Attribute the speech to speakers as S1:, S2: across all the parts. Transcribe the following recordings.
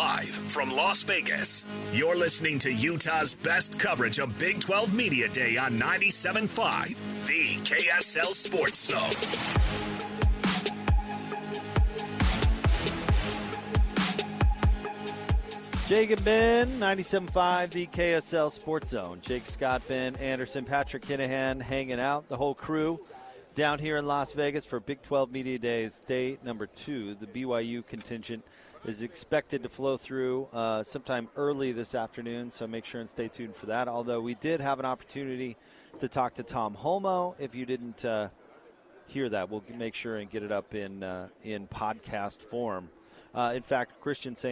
S1: Live from Las Vegas, you're listening to Utah's best coverage of Big 12 Media Day on 97.5, the KSL Sports Zone.
S2: Jake and Ben, 97.5, the KSL Sports Zone. Jake, Scott, Ben, Anderson, Patrick Kinahan hanging out, the whole crew down here in Las Vegas for Big 12 Media Days, day number 2. The BYU contingent is expected to flow through sometime early this afternoon, so make sure and stay tuned for that. Although we did have an opportunity to talk to Tom Holmoe. If you didn't hear that, we'll make sure and get it up in podcast form. In fact, Christian's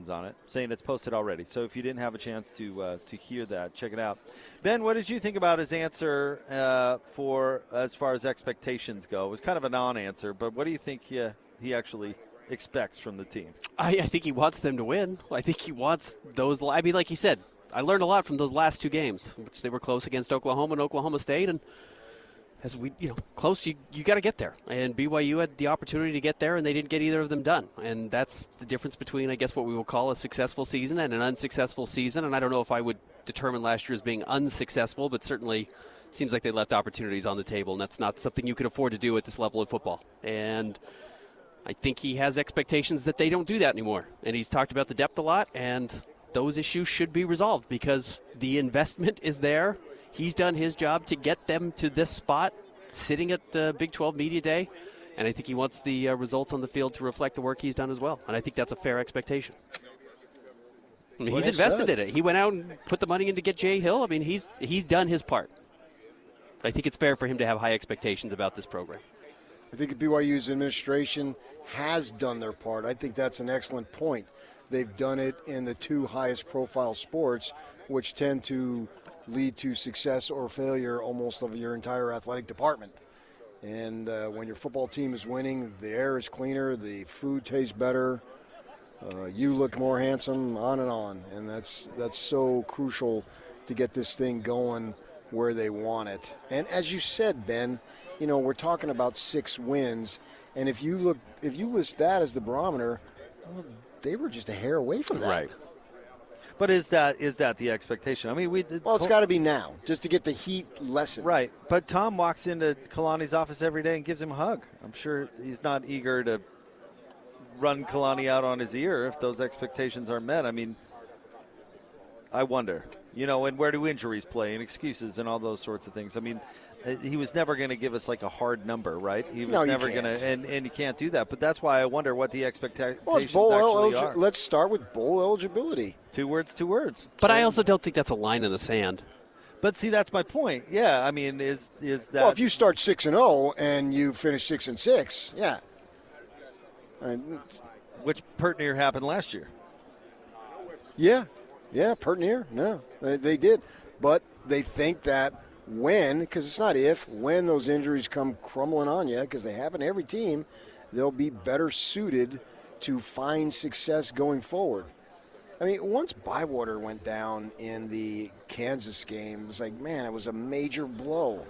S2: on it, saying it's posted already. So if you didn't have a chance to hear that, check it out. Ben, what did you think about his answer for as far as expectations go? It was kind of a non-answer, but what do you think he actually expects from the team?
S3: I think he wants them to win. I think he wants those. I mean, like he said, I learned a lot from those last 2 games, which they were close against Oklahoma and Oklahoma State, and as we, close, you got to get there. And BYU had the opportunity to get there, and they didn't get either of them done. And that's the difference between, I guess, what we will call a successful season and an unsuccessful season. And I don't know if I would determine last year as being unsuccessful, but certainly seems like they left opportunities on the table, and that's not something you can afford to do at this level of football. And I think he has expectations that they don't do that anymore. And he's talked about the depth a lot, and those issues should be resolved because the investment is there. He's done his job to get them to this spot, sitting at the Big 12 Media Day, and I think he wants the results on the field to reflect the work he's done as well. And I think that's a fair expectation. I mean, he's invested in it. He went out and put the money in to get Jay Hill. I mean, he's done his part. I think it's fair for him to have high expectations about this program.
S4: I think BYU's administration has done their part. I think that's an excellent point. They've done it in the 2 highest profile sports, which tend to lead to success or failure almost of your entire athletic department. And when your football team is winning, the air is cleaner, the food tastes better, you look more handsome, on and on. And that's so crucial to get this thing going where they want it. And as you said, Ben, we're talking about 6 wins, and if you list that as the barometer, well, they were just a hair away from that.
S2: Right. But is that the expectation? I mean,
S4: it's got to be now, just to get the heat lessened.
S2: Right. But Tom walks into Kalani's office every day and gives him a hug. I'm sure he's not eager to run Kalani out on his ear if those expectations are met. I mean, I wonder, and where do injuries play and excuses and all those sorts of things. I mean, he was never going to give us like a hard number, right? He was never going to, and you can't do that. But that's why I wonder what the expectations actually are.
S4: Let's start with bowl eligibility.
S2: 2 words.
S3: But I also don't think that's a line in the sand.
S2: But see, that's my point. Yeah, I mean, is that?
S4: Well, if you start 6-0 and you finish 6-6, yeah.
S2: Which pert near happened last year.
S4: Yeah, pert near. No, they did. But they think that because it's not when those injuries come crumbling on you, because they happen to every team, they'll be better suited to find success going forward. I mean, once Bywater went down in the Kansas game, it was like, man, it was a major blow.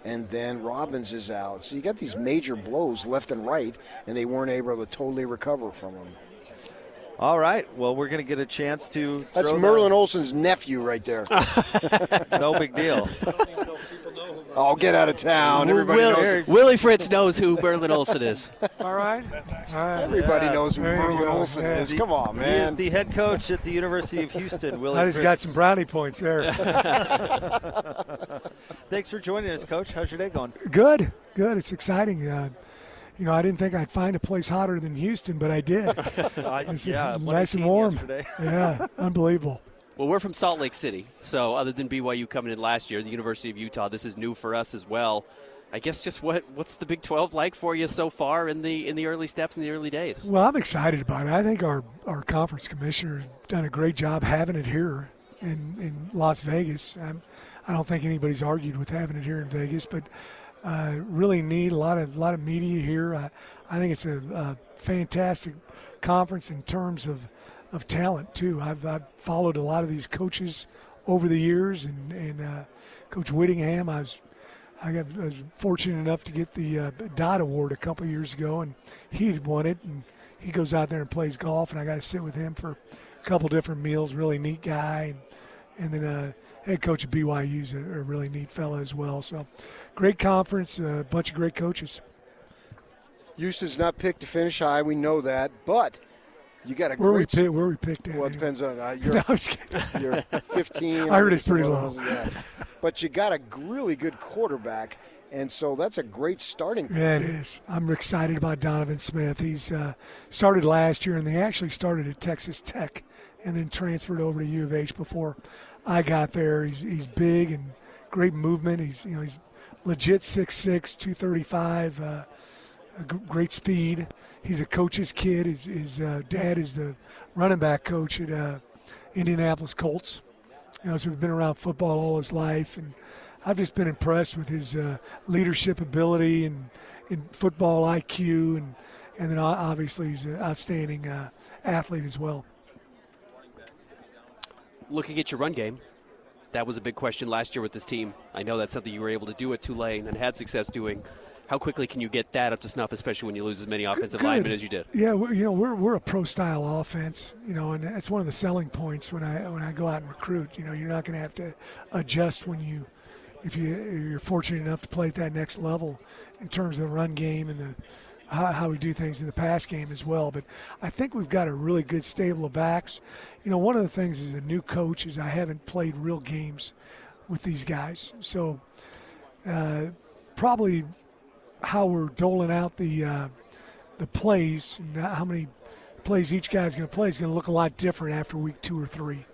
S4: And then Robbins is out. So you got these major blows left and right, and they weren't able to totally recover from them.
S2: All right. Well, we're going to get a chance to.
S4: That's Merlin Olsen's nephew right there.
S2: No big deal.
S4: Oh, get out of town. Everybody knows.
S3: Willie Fritz knows who Merlin Olsen is.
S5: All right.
S4: Everybody knows who Merlin Olsen is. Come on, man.
S2: He is the head coach at the University of Houston, Willie
S5: Fritz. He's got some brownie points there.
S2: Thanks for joining us, Coach. How's your day going?
S5: Good. It's exciting. I didn't think I'd find a place hotter than Houston, but I did. Nice and warm.
S2: Yesterday.
S5: Yeah, unbelievable.
S3: Well, we're from Salt Lake City, so other than BYU coming in last year, the University of Utah, this is new for us as well. I guess just what's the Big 12 like for you so far in the early steps, in the early days?
S5: Well, I'm excited about it. I think our conference commissioner has done a great job having it here in Las Vegas. I don't think anybody's argued with having it here in Vegas, but really neat. A lot of media here. I think it's a fantastic conference in terms of talent too. I've followed a lot of these coaches over the years, and Coach Whittingham, I was fortunate enough to get the Dot Award a couple years ago, and he had won it, and he goes out there and plays golf, and I got to sit with him for a couple different meals. Really neat guy, and then head coach at BYU's a really neat fella as well. So great conference, a bunch of great coaches.
S4: Houston's not picked to finish high. We know that, but you got a
S5: where
S4: great.
S5: We picked at.
S4: Well, it depends on you're.
S5: No, I'm just kidding.
S4: You're 15.
S5: I heard it's pretty low.
S4: Yeah. But you got a really good quarterback, and so that's a great starting point.
S5: Yeah, it is. I'm excited about Donovan Smith. He's started last year, and they actually started at Texas Tech and then transferred over to U of H before I got there. He's big and great movement. He's legit 6'6", 235, great speed. He's a coach's kid. His dad is the running back coach at Indianapolis Colts. So he's been around football all his life, and I've just been impressed with his leadership ability and football IQ, and then obviously he's an outstanding athlete as well.
S3: Looking at your run game, that was a big question last year with this team. I know that's something you were able to do at Tulane and had success doing. How quickly can you get that up to snuff, especially when you lose as many offensive linemen as you did?
S5: Yeah, we're a pro-style offense, and that's one of the selling points when I go out and recruit. You're not going to have to adjust if you're fortunate enough to play at that next level in terms of the run game and how we do things in the pass game as well. But I think we've got a really good stable of backs. One of the things as a new coach is I haven't played real games with these guys, so probably how we're doling out the plays and how many plays each guy's going to play is going to look a lot different after week 2 or 3.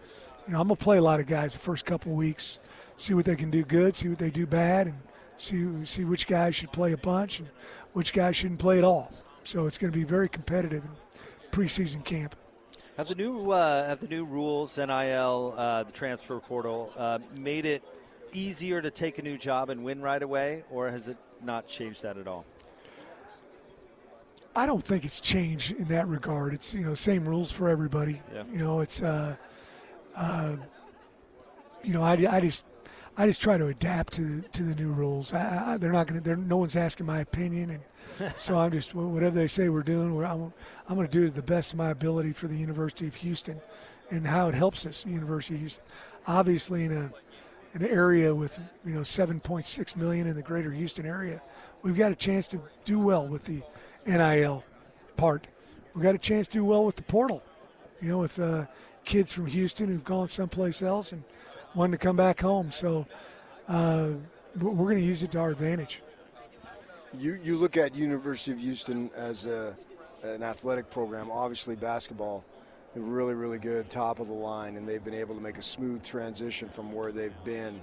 S5: I'm going to play a lot of guys the first couple of weeks, see what they can do good, see what they do bad, and see which guys should play a bunch and which guys shouldn't play at all. So it's going to be very competitive in preseason camp.
S2: Have the new rules, NIL, the transfer portal, made it easier to take a new job and win right away, or has it not changed that at all?
S5: I don't think it's changed in that regard. It's same rules for everybody.
S2: Yeah.
S5: It's I just try to adapt to the new rules. They're not going to. No one's asking my opinion, and so I'm just whatever they say we're doing. I'm going to do it to the best of my ability for the University of Houston, and how it helps us. The University of Houston, obviously in an area with 7.6 million in the greater Houston area, we've got a chance to do well with the NIL part. We've got a chance to do well with the portal. With kids from Houston who've gone someplace else and wanting to come back home. So we're going to use it to our advantage.
S4: You look at University of Houston as an athletic program. Obviously, basketball, really, really good, top of the line, and they've been able to make a smooth transition from where they've been.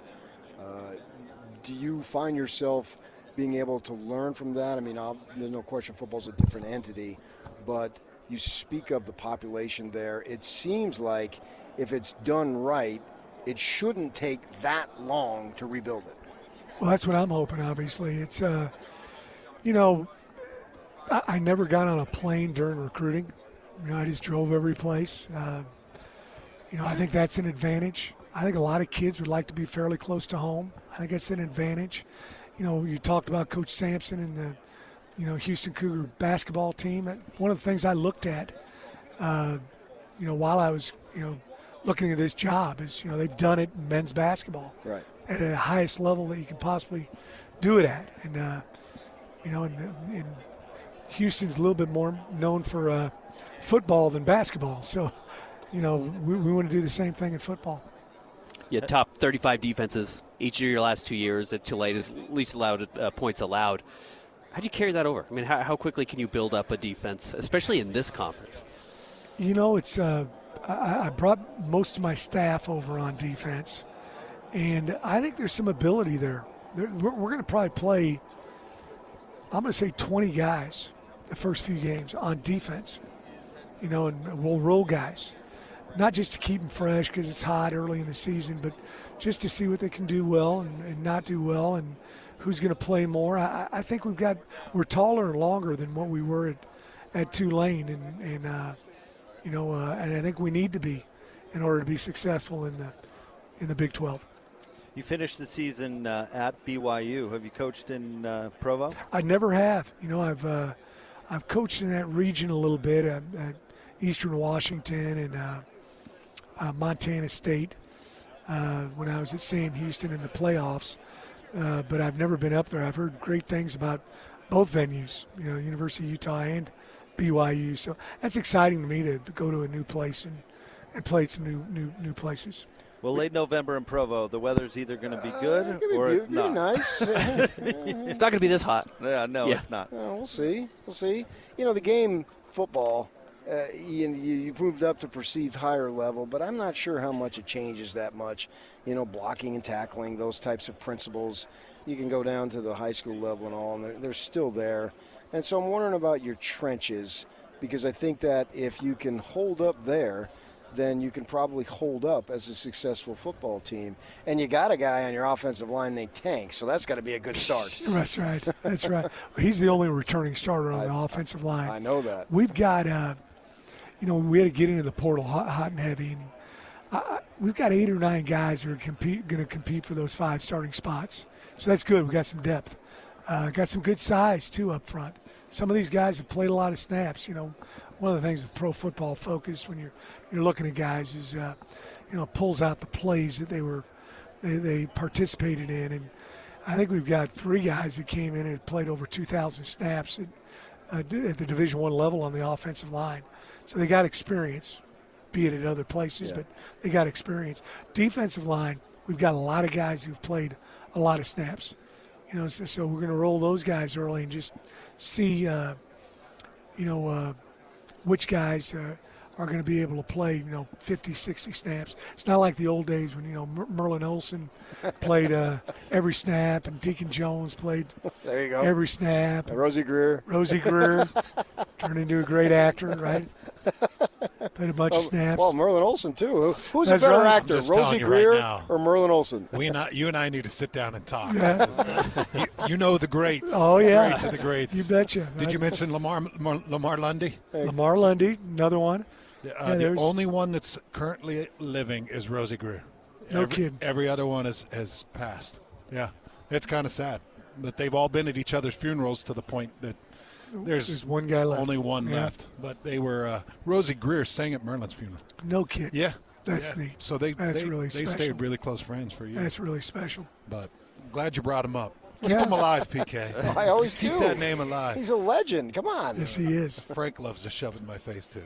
S4: Do you find yourself being able to learn from that? I mean, there's no question football's a different entity, but you speak of the population there. It seems like if it's done right, it shouldn't take that long to rebuild it.
S5: Well, that's what I'm hoping, obviously. It's, I never got on a plane during recruiting. I just drove every place. I think that's an advantage. I think a lot of kids would like to be fairly close to home. I think that's an advantage. You talked about Coach Sampson and the, Houston Cougar basketball team. One of the things I looked at, while I was, looking at this job is, they've done it in men's basketball
S4: right
S5: at the highest level that you can possibly do it at. And, and Houston's a little bit more known for football than basketball. So, we want to do the same thing in football.
S3: You had top 35 defenses each of your last 2 years at Tulane, is least allowed points allowed. How do you carry that over? I mean, how quickly can you build up a defense, especially in this conference?
S5: It's I brought most of my staff over on defense, and I think there's some ability there. We're going to probably play, I'm going to say 20 guys the first few games on defense, and we'll roll guys. Not just to keep them fresh because it's hot early in the season, but just to see what they can do well and not do well and who's going to play more. I think we're taller and longer than what we were at Tulane, and I think we need to be in order to be successful in the Big 12.
S2: You finished the season at BYU. Have you coached in Provo?
S5: I never have. I've coached in that region a little bit, at Eastern Washington and Montana State when I was at Sam Houston in the playoffs. But I've never been up there. I've heard great things about both venues, University of Utah and BYU. So that's exciting to me to go to a new place and play at some new places.
S2: Well, late November in Provo, the weather's either going to be good or it's not.
S4: Nice.
S3: It's not going to be this hot.
S2: Yeah, no, it's not.
S4: We'll see. The game, football, you moved up to perceived higher level, but I'm not sure how much it changes that much. Blocking and tackling, those types of principles. You can go down to the high school level and all, and they're still there. And so I'm wondering about your trenches, because I think that if you can hold up there, then you can probably hold up as a successful football team. And you got a guy on your offensive line named Tank, so that's got to be a good start.
S5: That's right. He's the only returning starter on the offensive line.
S4: I know that.
S5: We've got, we had to get into the portal hot and heavy. And we've got 8 or 9 guys who are going to compete for those 5 starting spots. So that's good. We've got some depth. Got some good size, too, up front. Some of these guys have played a lot of snaps. One of the things with Pro Football Focus when you're looking at guys is, it pulls out the plays that they participated in. And I think we've got 3 guys that came in and played over 2,000 snaps at the Division I level on the offensive line. So they got experience, be it at other places, but they got experience. Defensive line, we've got a lot of guys who've played a lot of snaps. So we're going to roll those guys early and just see, which guys are going to be able to play, 50, 60 snaps. It's not like the old days when, Merlin Olsen played every snap and Deacon Jones played
S4: there you go.
S5: every snap.
S4: Rosie Greer
S5: turned into a great actor, right? Played a bunch of snaps.
S4: Well, Merlin Olsen, too. Who's
S5: That's
S4: a better
S5: right.
S4: actor, Rosie Greer or Merlin Olsen?
S6: You and I need to sit down and talk.
S5: Yeah.
S6: You know the greats.
S5: Oh, yeah.
S6: The greats of the greats.
S5: You betcha.
S6: Did you mention Lamar Lundy?
S5: Lamar Lundy, another one.
S6: The only one that's currently living is Rosie Greer.
S5: No kidding.
S6: Every other one has passed. Yeah, it's kind of sad. But they've all been at each other's funerals to the point that there's
S5: one guy left.
S6: Only one left. But they were Rosie Greer sang at Merlin's funeral.
S5: No kidding.
S6: Yeah.
S5: That's neat.
S6: So they
S5: really special.
S6: stayed really close friends for years.
S5: That's really special.
S6: But I'm glad you brought him up. Keep him alive, PK.
S4: I always
S6: Keep
S4: do.
S6: that name alive.
S4: He's a legend. Come on.
S5: Yes, he is.
S6: Frank loves to shove it in my face, too.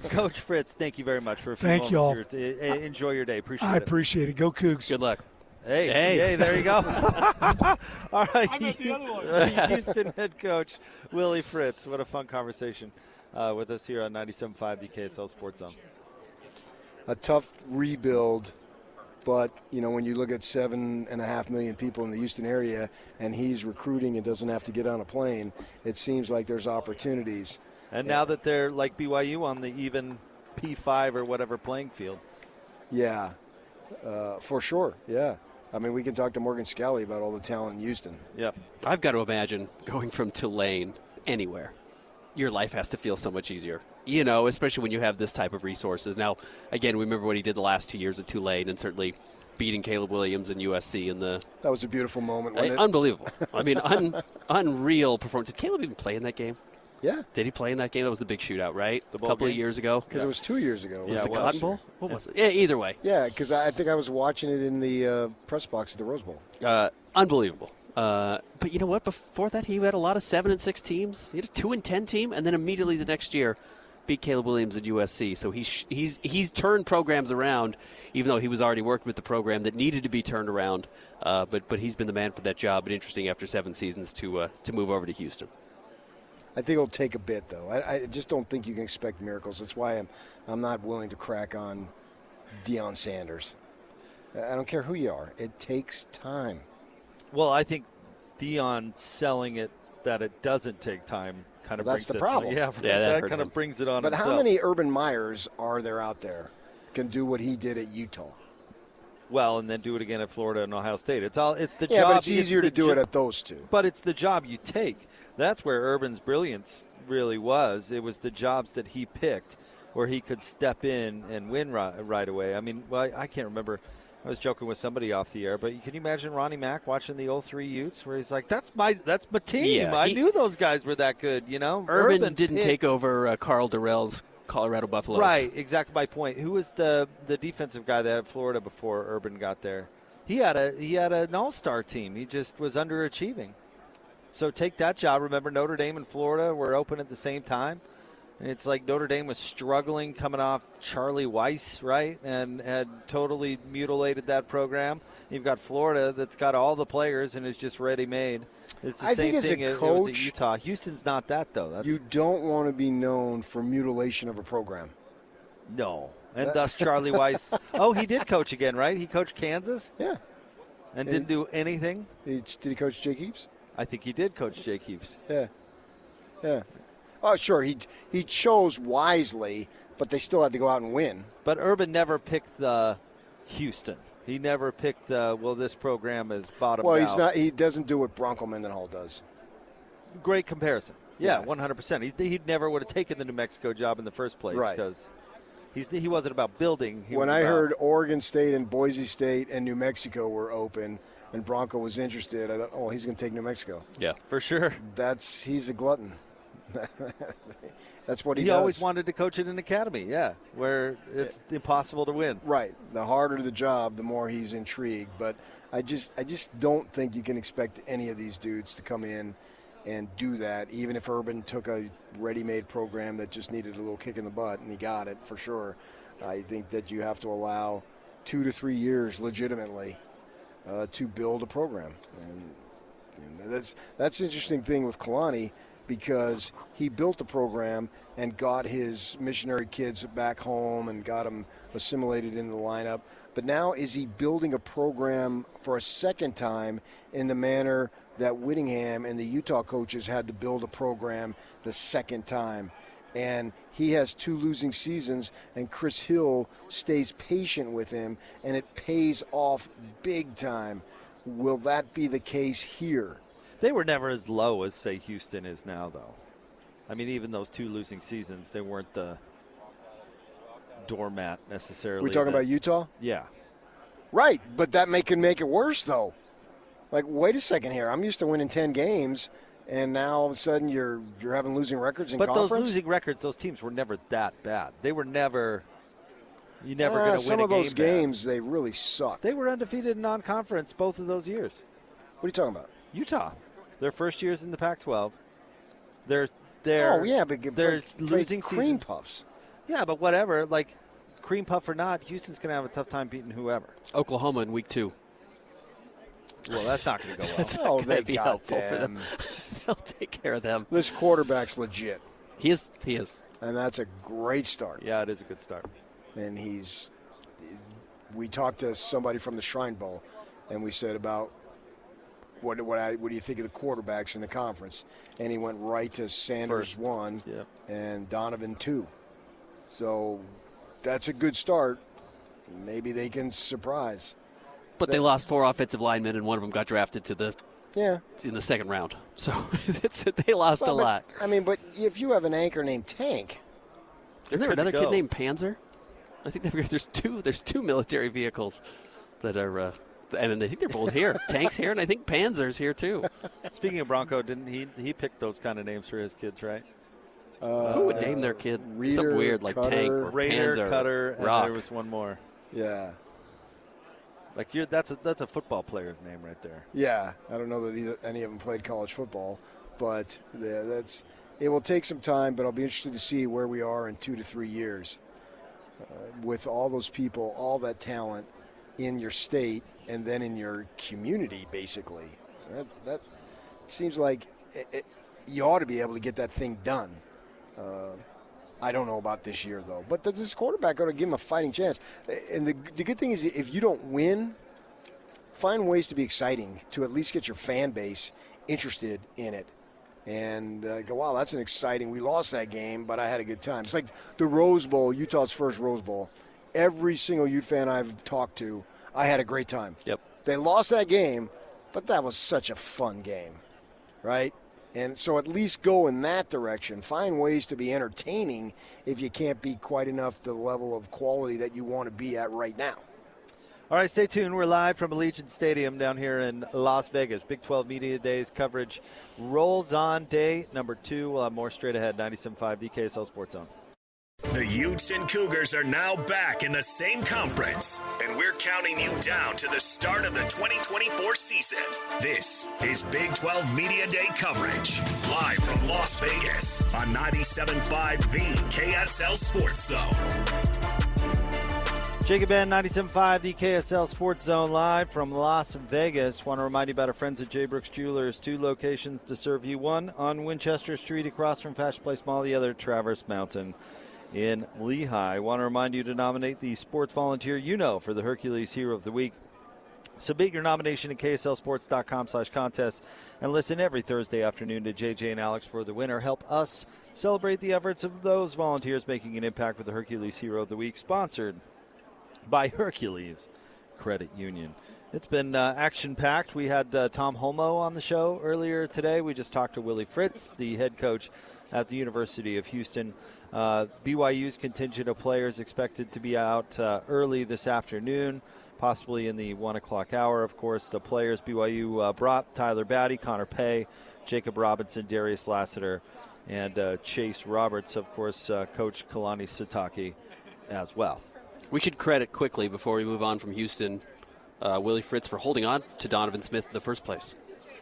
S2: Coach Fritz, thank you very much for a few
S5: Thank you all.
S2: moments here. Enjoy your day. Appreciate it.
S5: I appreciate it. Go Cougs.
S3: Good luck.
S2: Hey, there you go. All right.
S5: I got the other one.
S2: Houston head coach Willie Fritz. What a fun conversation with us here on 97.5 the KSL Sports Zone.
S4: A tough rebuild, but, when you look at 7.5 million people in the Houston area and he's recruiting and doesn't have to get on a plane, it seems like there's opportunities.
S2: And now that they're like BYU on the even P5 or whatever playing field.
S4: Yeah, for sure, yeah. I mean, we can talk to Morgan Scally about all the talent in Houston.
S2: Yep.
S3: I've got to imagine going from Tulane anywhere. Your life has to feel so much easier, especially when you have this type of resources. Now, again, we remember what he did the last 2 years at Tulane and certainly beating Caleb Williams and USC in the –
S4: That was a beautiful moment, wasn't it?
S3: Unbelievable. I mean, unreal performance. Did Caleb even play in that game?
S4: Yeah.
S3: Did he play in that game? That was the big shootout, right?
S2: The
S3: a couple
S2: game?
S3: of years ago.
S4: Because it was 2 years ago.
S3: Was it the Cotton Bowl? What was it? Yeah, either way.
S4: Yeah, because I think I was watching it in the press box at the Rose Bowl.
S3: Unbelievable. But you know what? Before that, he had a lot of 7-6 teams. He had a 2-10 team, and then immediately the next year beat Caleb Williams at USC. So he's turned programs around, even though he was already working with the program that needed to be turned around. But he's been the man for that job. But interesting after 7 seasons to move over to Houston.
S4: I think it'll take a bit, though. I just don't think you can expect miracles. That's why I'm not willing to crack on Deion Sanders. I don't care who you are. It takes time.
S2: Well, I think Deion selling it that it doesn't take time kind of brings
S4: the
S2: it.
S4: problem.
S2: That kind of brings it on
S4: But
S2: himself.
S4: how many Urban Meyers are there out there can do what he did at Utah?
S2: Well, and then do it again at Florida and Ohio State. It's the job.
S4: But it's easier to do it at those two.
S2: But it's the job you take. That's where Urban's brilliance really was. It was the jobs that he picked where he could step in and win right away. I mean, I can't remember I was joking with somebody off the air, but can you imagine Ronnie Mack watching the 03 Utes where he's like, that's my team.
S3: Yeah,
S2: I knew those guys were that good,
S3: Urban didn't take over Carl Durrell's Colorado Buffaloes.
S2: Right, exactly my point. Who was the defensive guy that had Florida before Urban got there? He had an all-star team. He just was underachieving. So take that job. Remember, Notre Dame and Florida were open at the same time. And it's like Notre Dame was struggling coming off Charlie Weiss, right, and had totally mutilated that program. You've got Florida that's got all the players and is just ready-made. It's the same thing as it was at Utah. Houston's not that, though.
S4: You don't want to be known for mutilation of a program.
S2: No. And thus Charlie Weiss. Oh, he did coach again, right? He coached Kansas?
S4: Yeah.
S2: And didn't do anything?
S4: Did he coach Jake Heaps?
S2: I think he did coach Jake Heaps.
S4: Yeah. Oh, sure. He chose wisely, but they still had to go out and win.
S2: But Urban never picked the Houston. He never picked this program is bottomed out.
S4: Well, he doesn't do what Bronco Mendenhall does.
S2: Great comparison. Yeah, 100%. He never would have taken the New Mexico job in the first place.
S4: Right.
S2: Because he wasn't about building.
S4: When I heard Oregon State and Boise State and New Mexico were open and Bronco was interested, I thought, oh, he's going to take New Mexico.
S3: Yeah.
S2: For sure.
S4: He's a glutton. That's what he does.
S2: He always wanted to coach at an academy, where it's impossible to win.
S4: Right. The harder the job, the more he's intrigued. But I just don't think you can expect any of these dudes to come in and do that, even if Urban took a ready-made program that just needed a little kick in the butt, and he got it for sure. I think that you have to allow 2 to 3 years legitimately to build a program. And that's the interesting thing with Kalani, because he built the program and got his missionary kids back home and got them assimilated into the lineup. But now is he building a program for a second time in the manner that Whittingham and the Utah coaches had to build a program the second time? And he has 2 losing seasons, and Chris Hill stays patient with him, and it pays off big time. Will that be the case here?
S2: They were never as low as, say, Houston is now, though. I mean, even those 2 losing seasons, they weren't the doormat necessarily.
S4: We're talking about Utah?
S2: Yeah.
S4: Right, but that can make it worse, though. Like, wait a second here. I'm used to winning 10 games, and now all of a sudden you're having losing records in conference?
S2: But those losing records, those teams were never that bad. They were never – you're never going to win a game.
S4: Some of those games, they really sucked.
S2: They were undefeated in non-conference both of those years.
S4: What are you talking about?
S2: Utah. Their first years in the Pac-12. They're losing
S4: cream puffs.
S2: Yeah, but whatever. Like, cream puff or not, Houston's going to have a tough time beating whoever.
S3: Oklahoma in week 2.
S2: Well, that's not going to go well.
S3: That's not going to be helpful for them. They'll take care of them.
S4: This quarterback's legit.
S3: He is.
S4: And that's a great start.
S2: Yeah, it is a good start.
S4: And we talked to somebody from the Shrine Bowl, and we said about what do you think of the quarterbacks in the conference? And he went right to Sanders 1 and Donovan 2. So that's a good start. Maybe they can surprise.
S3: But they lost 4 offensive linemen, and one of them got drafted in the second round. So they lost a lot.
S4: I mean, but if you have an anchor named Tank.
S3: Isn't there another kid named Panzer? I think there's two military vehicles that are and I think they're both here. Tank's here, and I think Panzer's here too.
S2: Speaking of Bronco, didn't he picked those kind of names for his kids, right?
S3: Who would name their kid
S4: Raider,
S3: something weird like
S4: Cutter,
S3: Tank or
S2: Raider,
S3: Panzer,
S2: Cutter, and
S3: Rock?
S2: there was one more.
S4: Yeah.
S2: Like that's a football player's name right there.
S4: Yeah, I don't know that any of them played college football, but it will take some time. But I'll be interested to see where we are in 2 to 3 years with all those people, all that talent in your state and then in your community. Basically, that seems like you ought to be able to get that thing done. I don't know about this year, though. But this quarterback ought to give him a fighting chance. And the good thing is if you don't win, find ways to be exciting, to at least get your fan base interested in it. And go, wow, that's an exciting – we lost that game, but I had a good time. It's like the Rose Bowl, Utah's first Rose Bowl. Every single Ute fan I've talked to, I had a great time.
S3: Yep.
S4: They lost that game, but that was such a fun game, right? And so at least go in that direction. Find ways to be entertaining if you can't be quite enough the level of quality that you want to be at right now.
S2: All right, stay tuned. We're live from Allegiant Stadium down here in Las Vegas. Big 12 Media Days coverage rolls on day number 2. We'll have more straight ahead. 97.5 the KSL Sports Zone.
S1: The Utes and Cougars are now back in the same conference, and we're counting you down to the start of the 2024 season. This is Big 12 Media Day coverage, live from Las Vegas on 97.5 the KSL Sports Zone.
S2: Jacob Ben, 97.5 the KSL Sports Zone, live from Las Vegas. Want to remind you about our friends at J. Brooks Jewelers. 2 locations to serve you. One on Winchester Street across from Fashion Place Mall. The other at Traverse Mountain in Lehigh. Want to remind you to nominate the sports volunteer you know for the Hercules Hero of the Week. Submit your nomination at kslsports.com/contest and listen every Thursday afternoon to JJ and Alex for the winner. Help us celebrate the efforts of those volunteers making an impact with the Hercules Hero of the Week, sponsored by Hercules Credit Union. It's been action-packed. We had Tom Holmoe on the show earlier today. We just talked to Willie Fritz, the head coach at the University of Houston. BYU's contingent of players expected to be out early this afternoon, possibly in the 1 o'clock hour. Of course, the players BYU brought: Tyler Batty, Connor Pay, Jacob Robinson, Darius Lassiter, and Chase Roberts. Of course, Coach Kalani Sitake as well.
S3: We should credit quickly, before we move on from Houston, Willie Fritz for holding on to Donovan Smith in the first place.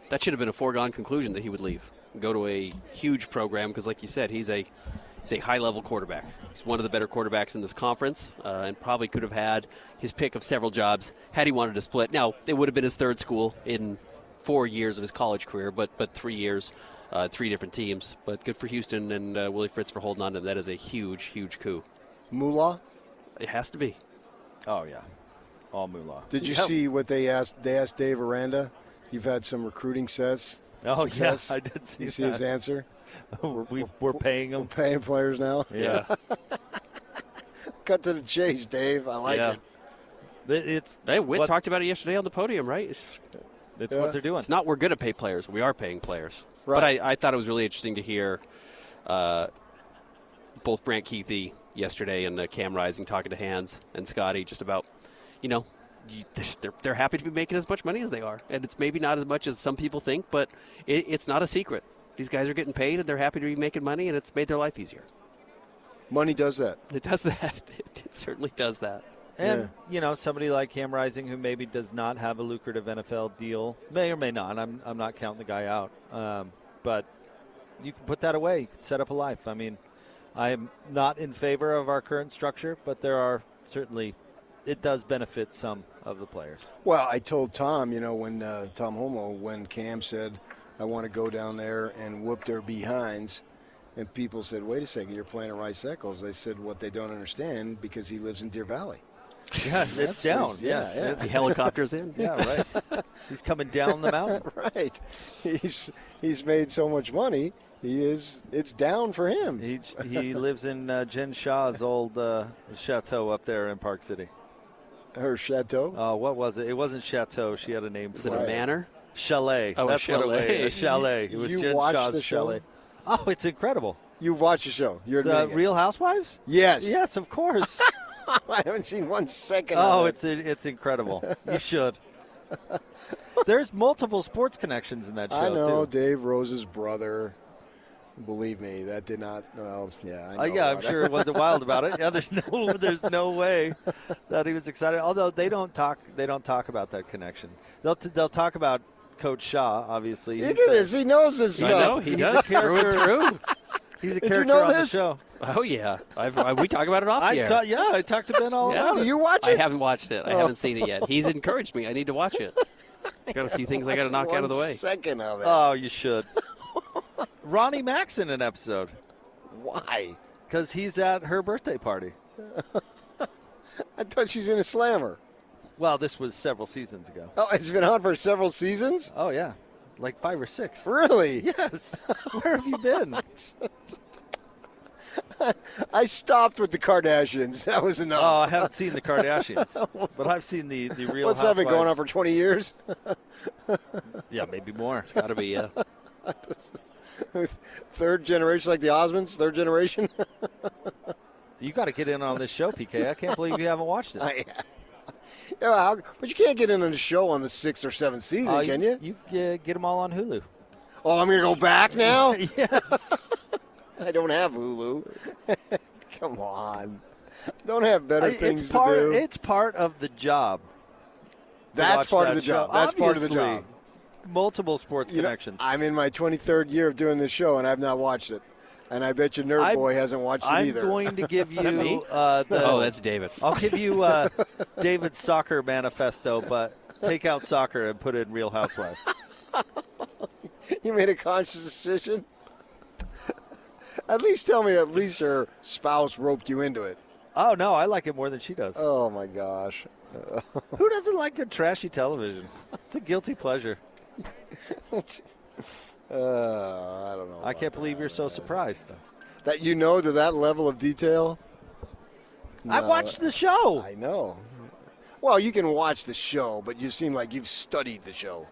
S3: That should have been a foregone conclusion that he would leave, go to a huge program, because like you said, he's a high-level quarterback. He's one of the better quarterbacks in this conference, and probably could have had his pick of several jobs had he wanted to split. Now, it would have been his third school in 4 years of his college career, but 3 years, 3 different teams. But good for Houston and Willie Fritz for holding on to him. That is a huge, huge coup.
S4: Moolah?
S3: It has to be.
S2: Oh, yeah. All moolah.
S4: Did you see what they asked? They asked Dave Aranda. You've had some recruiting success.
S2: Oh,
S4: success.
S2: yes, I did see
S4: you
S2: that.
S4: See his answer?
S2: We're paying them.
S4: We're paying players now?
S3: Yeah.
S4: Cut to the chase, Dave. I like it.
S3: Hey, Witt talked about it yesterday on the podium, right?
S2: It's what they're doing.
S3: It's not we're going to pay players. We are paying players.
S4: Right.
S3: But I thought it was really interesting to hear both Brant Keithy yesterday and Cam Rising talking to Hans and Scotty just about, they're happy to be making as much money as they are. And it's maybe not as much as some people think, but it's not a secret. These guys are getting paid, and they're happy to be making money, and it's made their life easier.
S4: Money does that.
S3: It does that. It certainly does that.
S2: And, somebody like Cam Rising, who maybe does not have a lucrative NFL deal, may or may not. I'm not counting the guy out. But you can put that away. You can set up a life. I mean, I'm not in favor of our current structure, but there are certainly – it does benefit some of the players.
S4: Well, I told Tom, when Tom Holmoe, when Cam said, I want to go down there and whoop their behinds, and people said, wait a second, you're playing at Rice Eccles. I said, what they don't understand, because he lives in Deer Valley.
S2: Yeah, it's down. Yeah.
S3: The helicopter's in.
S2: Yeah, right. He's coming down the mountain.
S4: Right. He's made so much money. It's down for him.
S2: He lives in Jen Shaw's old chateau up there in Park City.
S4: Her chateau?
S2: Oh, what was it? It wasn't chateau. She had a name
S3: Is
S2: for
S3: it a manor?
S2: Chalet.
S3: Oh,
S2: that's what it was.
S3: chalet.
S2: A chalet. It was
S4: You
S2: Jen
S4: watched
S2: Shaw's
S4: the show?
S2: chalet. Oh, it's incredible.
S4: You watch the show. You're
S2: The
S4: admitting it.
S2: Real Housewives?
S4: Yes.
S2: Yes, of course.
S4: I haven't seen 1 second
S2: Oh,
S4: of it.
S2: it's incredible. You should. There's multiple sports connections in that show,
S4: I know,
S2: too.
S4: Dave Rose's brother. Believe me, that did not. Well, yeah, I know.
S2: Yeah, I'm
S4: about it.
S2: sure it wasn't wild about it. Yeah, there's no way that he was excited. Although they don't talk about that connection. They'll talk about Coach Shaw, obviously.
S4: Look at this. He knows this
S3: I
S4: stuff.
S3: know, he does. Through and through.
S2: He's a
S4: Did you
S2: character
S4: know
S2: on
S4: this?
S2: the show.
S3: Oh, yeah. we talk about it off the air.
S2: I talked to Ben all
S3: Yeah.
S2: about
S4: Do
S2: it.
S4: you watch
S3: I
S4: it?
S3: haven't watched it. I haven't seen it yet. He's encouraged me. I need to watch it. Got a few things I got to knock out of the way.
S4: 1 second of it.
S2: Oh, you should. Ronnie Mac's in an episode
S4: Why?
S2: because he's at her birthday party.
S4: I thought she's in a slammer.
S2: Well, this was several seasons ago.
S4: Oh, it's been on for several seasons?
S2: Oh, yeah. Like 5 or 6.
S4: Really?
S2: Yes. Where have you been?
S4: I stopped with the Kardashians. That was enough.
S2: Oh, I haven't seen the Kardashians, but I've seen the Real
S4: What's that been going on
S2: Housewives.
S4: for 20 years?
S2: Yeah, maybe more.
S3: Got to be,
S4: Third generation, like the Osmonds? Third generation?
S2: You got to get in on this show, PK. I can't believe you haven't watched it.
S4: Yeah, but you can't get in on the show on the 6th or 7th season, can you?
S2: You get them all on Hulu.
S4: Oh, I'm going to go back now?
S2: Yes.
S4: I don't have Hulu. Come on. Don't have better things to do.
S2: It's part of the job.
S4: That's part of the job. That's part of the job.
S2: Multiple sports connections.
S4: I'm in my 23rd year of doing this show, and I've not watched it. And I bet you Nerd Boy hasn't watched it either.
S2: I'm going to give you
S3: that's David.
S2: I'll give you David's soccer manifesto, but take out soccer and put in Real Housewives.
S4: You made a conscious decision? At least tell me your spouse roped you into it.
S2: Oh, no, I like it more than she does.
S4: Oh, my gosh.
S2: Who doesn't like good trashy television? It's a guilty pleasure.
S4: I don't know.
S2: I can't believe you're so surprised.
S4: That you know to that level of detail?
S2: I watched the show.
S4: I know. Well, you can watch the show, but you seem like you've studied the show.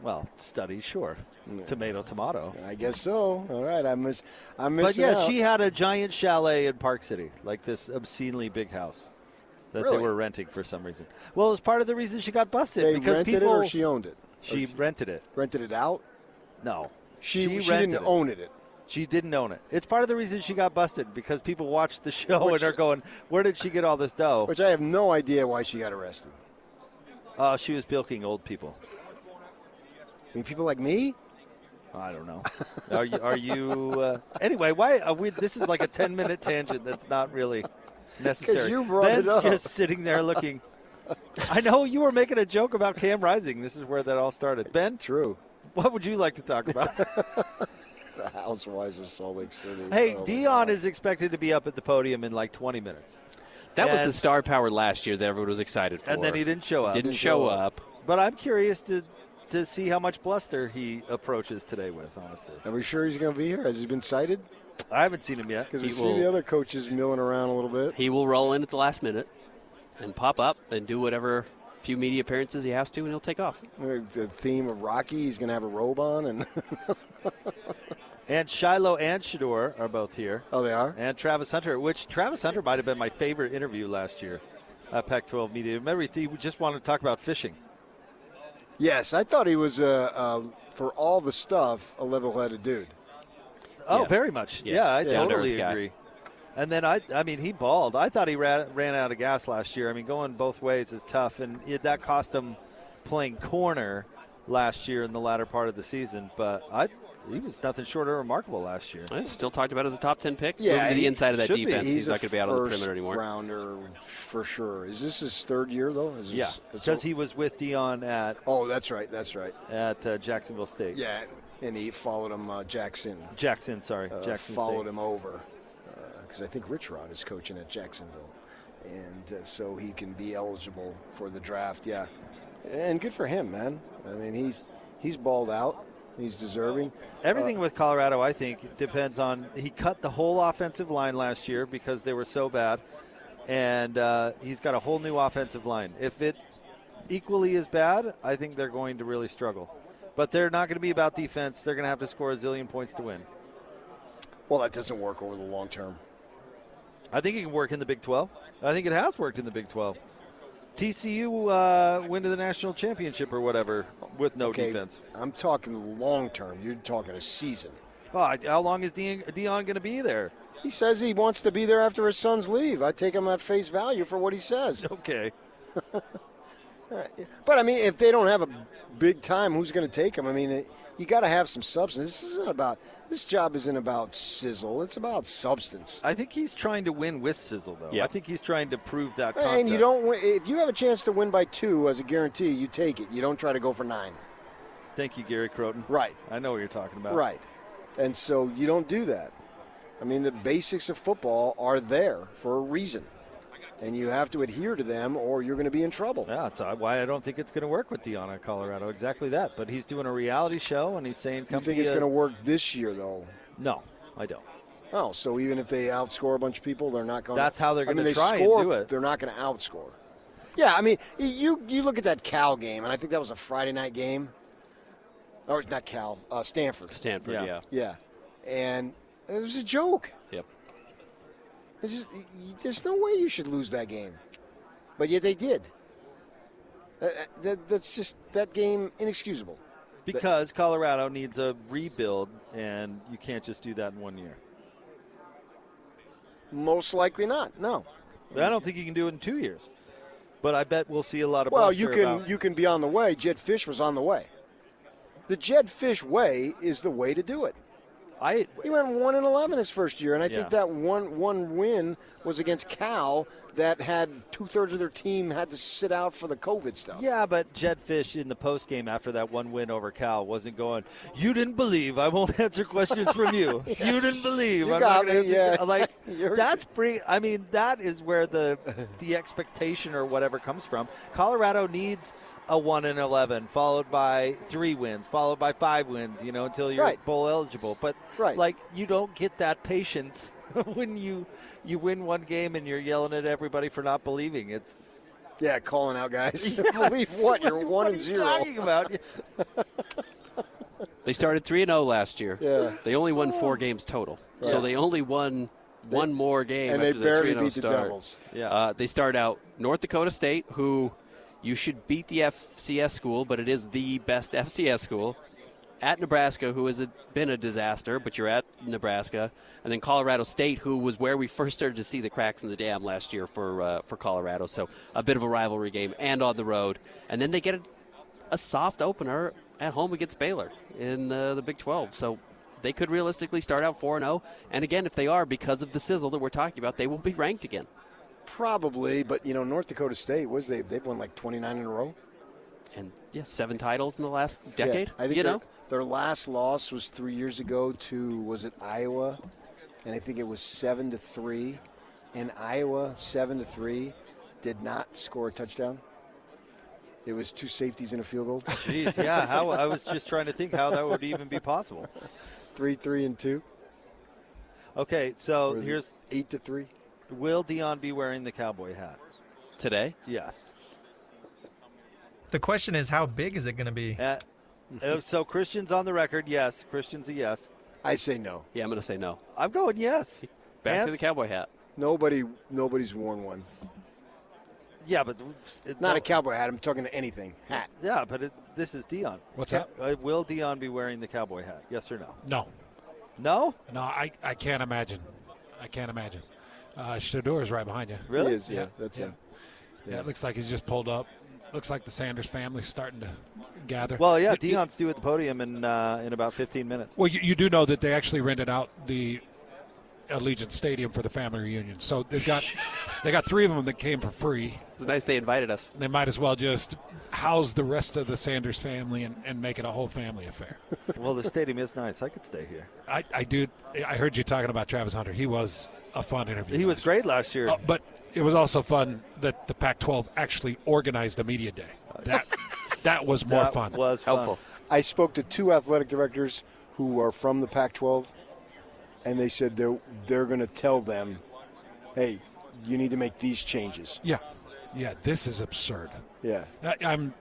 S2: Well, study, sure. Tomato, tomato.
S4: I guess so. All right, I'm missing
S2: But yeah,
S4: out.
S2: she had a giant chalet in Park City, like this obscenely big house that they
S4: Really?
S2: were renting for some reason. Well, it was part of the reason she got busted.
S4: They
S2: because
S4: rented
S2: people,
S4: it or she owned it?
S2: She rented it.
S4: Rented it out?
S2: No.
S4: She
S2: rented
S4: didn't
S2: it.
S4: own it.
S2: She didn't own it. It's part of the reason she got busted because people watched the show and are going, where did she get all this dough?
S4: Which I have no idea why she got arrested.
S2: She was bilking old people.
S4: I mean, people like me?
S2: I don't know. Are you anyway, why are we, this is like a 10-minute tangent that's not really necessary.
S4: You brought
S2: Ben's
S4: it up.
S2: just sitting there looking. I know you were making a joke about Cam Rising. This is where that all started. Ben?
S4: True.
S2: What would you like to talk about?
S4: The Housewives of Salt Lake City.
S2: Hey,
S4: Oh, my
S2: Dion
S4: God.
S2: is expected to be up at the podium in like 20 minutes.
S3: That was
S2: And-
S3: the star power last year that everyone was excited for.
S2: And then he didn't show up.
S3: Didn't show up.
S2: But I'm curious to see how much bluster he approaches today with, honestly.
S4: Are we sure he's going to be here? Has he been cited?
S2: I haven't seen him yet.
S4: Because we
S3: He
S4: see
S3: will-
S4: the other coaches milling around a little bit.
S3: He will roll in at the last minute and pop up and do whatever few media appearances he has to, and he'll take off.
S4: The theme of Rocky, he's going to have a robe on. And
S2: And Shiloh and Shador are both here.
S4: Oh, they are?
S2: And Travis Hunter, which Travis Hunter might have been my favorite interview last year at Pac-12 Media. Remember, he just wanted to talk about fishing.
S4: Yes, I thought he was, for all the stuff, a level-headed dude.
S2: Oh,
S3: Yeah.
S2: very much.
S3: Yeah.
S2: Yeah, I
S3: Down to
S2: totally
S3: earth guy.
S2: agree. And then, I mean, he balled. I thought he ran out of gas last year. I mean, going both ways is tough, and that cost him playing corner last year in the latter part of the season. But he was nothing short of remarkable last year.
S3: He's still talked about as a top 10 pick.
S4: Yeah,
S3: Moving to the
S4: he
S3: inside of that
S2: should be.
S3: defense. He's
S4: a
S3: not going to be out on the perimeter anymore.
S4: first-rounder for sure. Is this his third year, though?
S2: Yeah, because he was with Dion at
S4: Oh, that's right. That's right.
S2: Jacksonville State.
S4: Yeah, and he followed him, Jackson.
S2: Jackson
S4: Followed
S2: State.
S4: him over. Because I think Rich Rod is coaching at Jacksonville. And so he can be eligible for the draft, yeah. And good for him, man. I mean, he's balled out. He's deserving.
S2: Everything with Colorado, I think, depends on he cut the whole offensive line last year because they were so bad, and he's got a whole new offensive line. If it's equally as bad, I think they're going to really struggle. But they're not going to be about defense. They're going to have to score a zillion points to win.
S4: Well, that doesn't work over the long term.
S2: I think it can work in the Big 12. I think it has worked in the Big 12. TCU went to the national championship or whatever with no defense.
S4: I'm talking long term. You're talking a season.
S2: Oh, how long is Dion going to be there?
S4: He says he wants to be there after his sons leave. I take him at face value for what he says.
S2: Okay.
S4: But, I mean, if they don't have a big time, who's going to take him? I mean, you got to have some substance. This job isn't about sizzle. It's about substance.
S2: I think he's trying to win with sizzle, though.
S3: Yeah.
S2: I think he's trying to prove that concept.
S4: And you don't win. If you have a chance to win by 2 as a guarantee, you take it. You don't try to go for 9.
S2: Thank you, Gary Croton.
S4: Right.
S2: I know what you're talking about.
S4: Right. And so you don't do that. I mean, the basics of football are there for a reason. And you have to adhere to them or you're going to be in trouble.
S2: Yeah, that's why I don't think it's going to work with Dion at Colorado. Exactly that. But he's doing a reality show, and he's saying,
S4: You
S2: come
S4: think
S2: be
S4: it's
S2: a-
S4: going to work this year, though?
S2: No, I don't.
S4: Oh, so even if they outscore a bunch of people, they're not going to.
S2: That's how they're gonna
S4: they
S2: try and
S4: score,
S2: do it.
S4: They're not going to outscore. Yeah, I mean, you look at that Cal game, and I think that was a Friday night game. Or not Cal, Stanford.
S3: Stanford,
S2: Yeah.
S3: yeah.
S4: Yeah. And it was a joke.
S3: Yep.
S4: There's no way you should lose that game. But yet they did. That's just that game inexcusable.
S2: Because Colorado needs a rebuild, and you can't just do that in 1 year.
S4: Most likely not. No.
S2: I don't think you can do it in 2 years. But I bet we'll see a lot of
S4: Well,
S2: bluster
S4: you can be on the way. Jed Fish was on the way. The Jed Fish way is the way to do it. He went 1-11 his first year, and I think that one win was against Cal that had 2/3 of their team had to sit out for the COVID stuff.
S2: Yeah, but Jed Fish in the postgame after that one win over Cal wasn't going, "You didn't believe. I won't answer questions from you. You didn't believe.
S4: You
S2: I'm
S4: got
S2: not going to
S4: me,
S2: answer."
S4: yeah.
S2: Like,
S4: You're-
S2: that's pretty. I mean, that is where the expectation or whatever comes from. Colorado needs a 1-11, followed by 3 wins, followed by 5 wins, until you're
S4: Right.
S2: bowl eligible. But,
S4: Right.
S2: you don't get that patience when you win one game and you're yelling at everybody for not believing. It's
S4: Calling out guys.
S2: Yes.
S4: Believe what? You're 1-0.
S2: What are you talking about?
S3: They started 3-0 last year.
S4: Yeah.
S3: They only won 4 games total.
S4: Right.
S3: So they only won one more game
S4: and
S3: after
S4: they
S3: their
S4: barely
S3: 3-0
S4: beat the
S3: start.
S4: Devils.
S2: Yeah.
S3: They start out North Dakota State, who you should beat the FCS school, but it is the best FCS school. At Nebraska, who has been a disaster, but you're at Nebraska. And then Colorado State, who was where we first started to see the cracks in the dam last year for Colorado. So a bit of a rivalry game and on the road. And then they get a soft opener at home against Baylor in the Big 12. So they could realistically start out 4-0. And again, if they are, because of the sizzle that we're talking about, they will be ranked again.
S4: Probably, but North Dakota State they've won like 29 in a row.
S3: And 7 titles in the last decade.
S4: Yeah, I think their last loss was 3 years ago to, was it Iowa? And I think it was 7-3. And Iowa 7-3 did not score a touchdown. It was 2 safeties and a field goal.
S2: Jeez, yeah. I was just trying to think how that would even be possible.
S4: 3-3-2.
S2: Okay, so here's
S4: 8-3.
S2: Will Dion be wearing the cowboy hat
S3: today?
S2: Yes.
S7: The question is, how big is it going to be?
S2: So Christian's on the record. Yes, Christian's a yes.
S4: I say no.
S3: Yeah, I'm going to say no.
S2: I'm going yes.
S3: Back to the cowboy hat.
S4: Nobody's worn one.
S2: Yeah, but
S4: Not a cowboy hat. I'm talking to anything. Hat.
S2: Yeah, but this is Dion.
S6: What's that?
S2: Will Dion be wearing the cowboy hat? Yes or no?
S6: No.
S2: No?
S6: No, I can't imagine. Shador's right behind you.
S2: Really?
S4: He is, yeah. That's him.
S6: Yeah, it looks like he's just pulled up. Looks like the Sanders family's starting to gather.
S2: Well, yeah, Dion's due at the podium in about 15 minutes.
S6: Well, you do know that they actually rented out the Allegiant Stadium for the family reunion. So they got 3 of them that came for free.
S3: It's nice they invited us.
S6: They might as well just house the rest of the Sanders family and make it a whole family affair.
S2: Well, the stadium is nice. I could stay here.
S6: I heard you talking about Travis Hunter. He was a fun interview.
S2: He was great last year.
S6: But it was also fun that the Pac-12 actually organized a media day. That was more fun.
S2: That was fun.
S3: Helpful.
S4: I spoke to 2 athletic directors who are from the Pac-12, and they said they're going to tell them, hey, you need to make these changes.
S6: Yeah, this is absurd.
S4: Yeah.
S6: And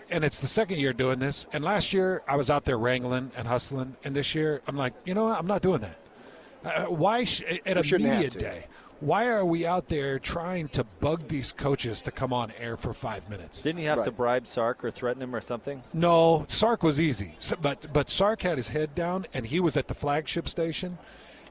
S6: it's the second year doing this. And last year I was out there wrangling and hustling, and this year I'm like, you know what? I'm not doing that. Why at a media day? Why are we out there trying to bug these coaches to come on air for 5 minutes?
S2: Didn't you have to bribe Sark or threaten him or something?
S6: No, Sark was easy. But Sark had his head down, and he was at the flagship station,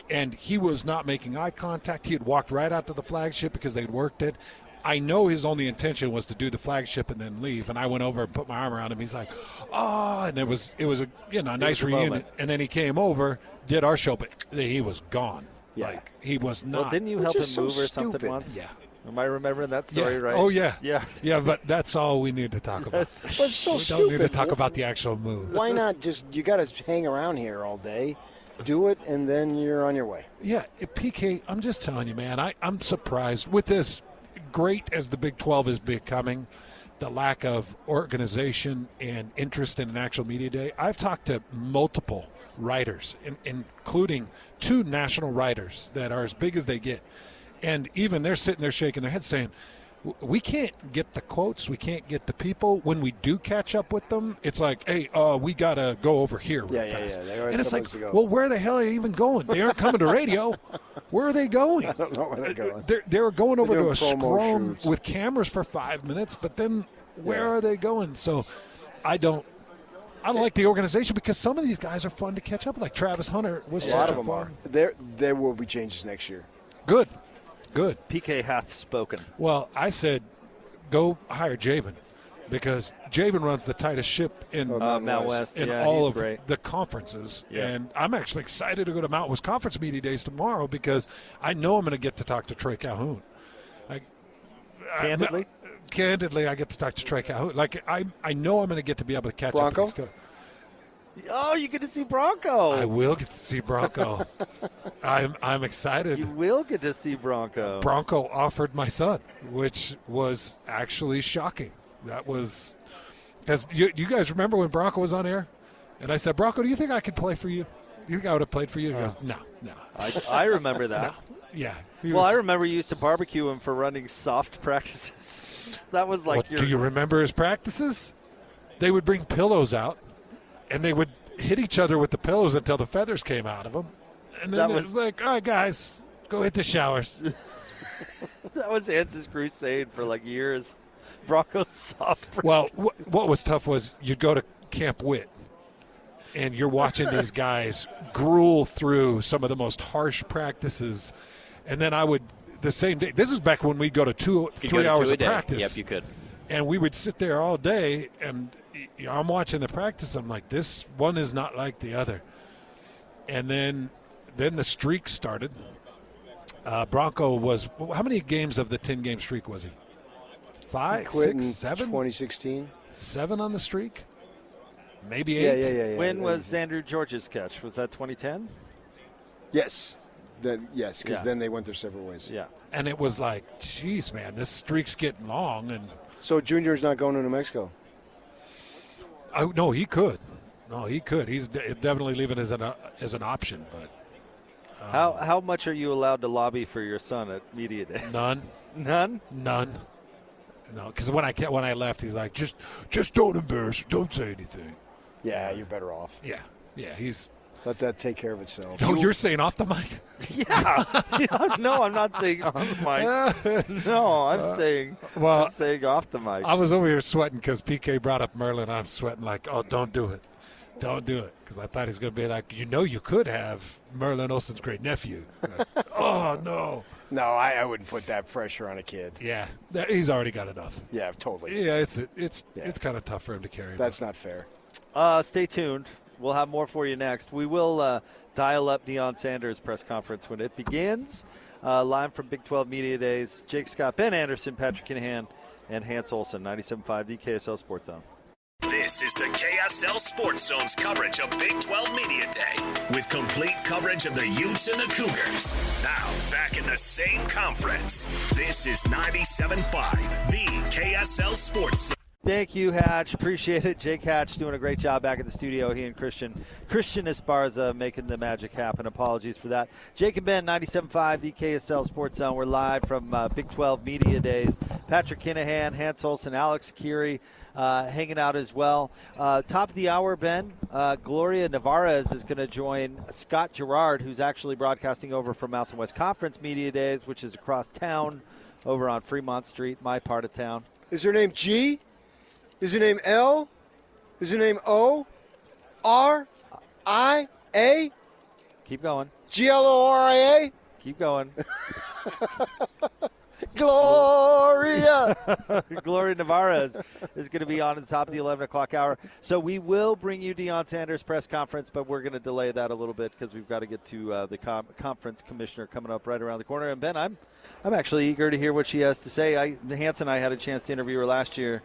S6: and he was not making eye contact. He had walked right out to the flagship because they'd worked it. I know his only intention was to do the flagship and then leave, and I went over and put my arm around him. He's like, oh, and it was a nice reunion.
S2: moment.
S6: And then he came over, did our show, but he was gone.
S4: Yeah.
S6: Like, he was not.
S2: Well, didn't you help him
S4: is so
S2: move or something
S4: stupid.
S2: once?
S6: Yeah.
S2: Am I remembering that story right?
S6: Oh, yeah.
S2: Yeah.
S6: Yeah, but that's all we need to talk about.
S4: But it's so
S6: We
S4: stupid.
S6: don't need to talk about the actual move.
S4: Why not you got to hang around here all day, do it, and then you're on your way.
S6: Yeah, PK, I'm just telling you, man, I'm surprised with this great as the Big 12 is becoming, the lack of organization and interest in an actual media day. I've talked to multiple writers, including 2 national writers that are as big as they get. And even they're sitting there shaking their heads saying, we can't get the quotes. We can't get the people. When we do catch up with them, it's like, hey, we got to go over here real fast.
S4: They always
S6: And it's like,
S4: supposed to go.
S6: well, where the hell are you even going? They aren't coming to radio. Where are they going?
S4: I don't know where they're going.
S6: They were going over
S4: They're
S6: to a
S4: doing promo
S6: scrum
S4: shoots.
S6: with cameras for 5 minutes, but then Where are they going? So I don't like the organization because some of these guys are fun to catch up with. Like Travis Hunter was
S4: A lot
S6: such
S4: of
S6: a
S4: them
S6: fun.
S4: are. There will be changes next year.
S6: Good.
S2: PK hath spoken.
S6: Well, I said go hire Javen because Javen runs the tightest ship in
S2: Mount West.
S6: in
S2: Yeah,
S6: all
S2: he's
S6: of
S2: great.
S6: the conferences.
S2: Yeah.
S6: And I'm actually excited to go to Mount West Conference Media Days tomorrow because I know I'm going to get to talk to Trey Calhoun. Candidly, I get to talk to Trey Calhoun. Like, I know I'm going to get to be able to catch
S4: Bronco?
S6: up.
S2: Oh, you get to see Bronco.
S6: I will get to see Bronco. I'm excited.
S2: You will get to see Bronco.
S6: Bronco offered my son, which was actually shocking. That was because you guys remember when Bronco was on air, and I said, Bronco, do you think I could play for you? Do you think I would have played for you? He goes, no.
S2: I remember that.
S6: Yeah.
S2: Well, I remember you used to barbecue him for running soft practices. That was like
S6: Do you remember his practices? They would bring pillows out, and they would hit each other with the pillows until the feathers came out of them. And then it was like, all right, guys, go hit the showers.
S2: That was Hans's crusade for like years. Broncos soft practice.
S6: Well, what was tough was you'd go to Camp Witt, and you're watching these guys gruel through some of the most harsh practices. And then I would, the same day, this is back when we'd go to 3 hours of practice.
S3: Yep, you could.
S6: And we would sit there all day, and I'm watching the practice. I'm like, this one is not like the other. And then the streak started. Bronco was, how many games of the 10-game streak was he? 5, 6, 7?
S4: 2016.
S6: 7 on the streak? Maybe 8?
S4: Yeah.
S2: When was Andrew George's catch? Was that 2010?
S4: Yes. Yes, because
S2: Yeah.
S4: then they went their separate ways.
S2: Yeah.
S6: And it was like, geez, man, this streak's getting long. And
S4: So Junior's not going to New Mexico?
S6: no, he could. No, he could. He's definitely leaving as an option. But
S2: How much are you allowed to lobby for your son at media days?
S6: none.
S2: None?
S6: None. No, because when I left, he's like, just don't embarrass, don't say anything.
S4: Yeah, you're better off.
S6: Yeah, he's.
S4: Let that take care of itself.
S6: No, you're saying off the mic.
S2: Yeah. No, I'm not saying on the mic. No, I'm saying off the mic.
S6: I was over here sweating because PK brought up Merlin. I'm sweating like, oh, don't do it. Don't do it. Because I thought he's going to be like, you could have Merlin Olsen's great nephew. Like, oh, no.
S4: No, I wouldn't put that pressure on a kid.
S6: Yeah, he's already got enough.
S4: Yeah, totally.
S6: Yeah, it's kind of tough for him to carry.
S4: That's not fair.
S2: Stay tuned. We'll have more for you next. We will dial up Deion Sanders' press conference when it begins. Live from Big 12 Media Days, Jake Scott, Ben Anderson, Patrick Kinahan, and Hans Olsen, 97.5, the KSL Sports Zone.
S1: This is the KSL Sports Zone's coverage of Big 12 Media Day with complete coverage of the Utes and the Cougars. Now, back in the same conference, this is 97.5, the KSL Sports Zone.
S2: Thank you, Hatch. Appreciate it. Jake Hatch doing a great job back at the studio. He and Christian Esparza making the magic happen. Apologies for that. Jake and Ben, 97.5, the KSL Sports Zone. We're live from Big 12 Media Days. Patrick Kinahan, Hans Olsen, Alex Curie hanging out as well. Top of the hour, Ben, Gloria Navarez is going to join Scott Gerard, who's actually broadcasting over from Mountain West Conference Media Days, which is across town over on Fremont Street, my part of town.
S4: Is her name G? Is her name L? Is her name O? R? I? A?
S2: Keep going.
S4: Gloria?
S2: Keep going.
S4: Gloria!
S2: Gloria Navarez is going to be on at the top of the 11 o'clock hour. So we will bring you Deion Sanders' press conference, but we're going to delay that a little bit because we've got to get to the conference commissioner coming up right around the corner. And, Ben, I'm actually eager to hear what she has to say. Hans and I had a chance to interview her last year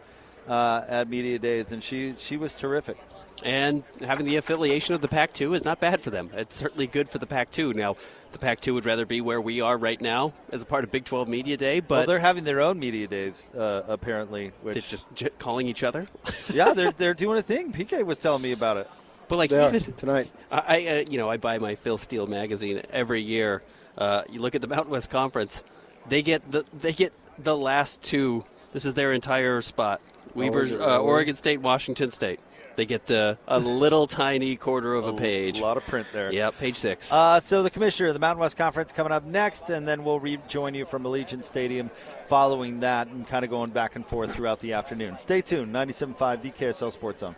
S2: at Media Days, and she was terrific.
S3: And having the affiliation of the Pac-2 is not bad for them. It's certainly good for the Pac-2. Now, the Pac-2 would rather be where we are right now as a part of Big 12 Media Day. But
S2: well, they're having their own Media Days, apparently.
S3: They're just calling each other?
S2: Yeah, they're doing a thing. PK was telling me about it.
S3: But like
S4: They
S3: even
S4: are, tonight.
S3: I buy my Phil Steele magazine every year. You look at the Mountain West Conference, they get the last two. This is their entire spot. Weber's
S4: is it really?
S3: Oregon State, Washington State. They get a little tiny quarter of a page.
S2: A lot of print there.
S3: Yep, page 6.
S2: So the commissioner of the Mountain West Conference coming up next, and then we'll rejoin you from Allegiant Stadium following that and kind of going back and forth throughout the afternoon. Stay tuned. 97.5, the KSL Sports Zone.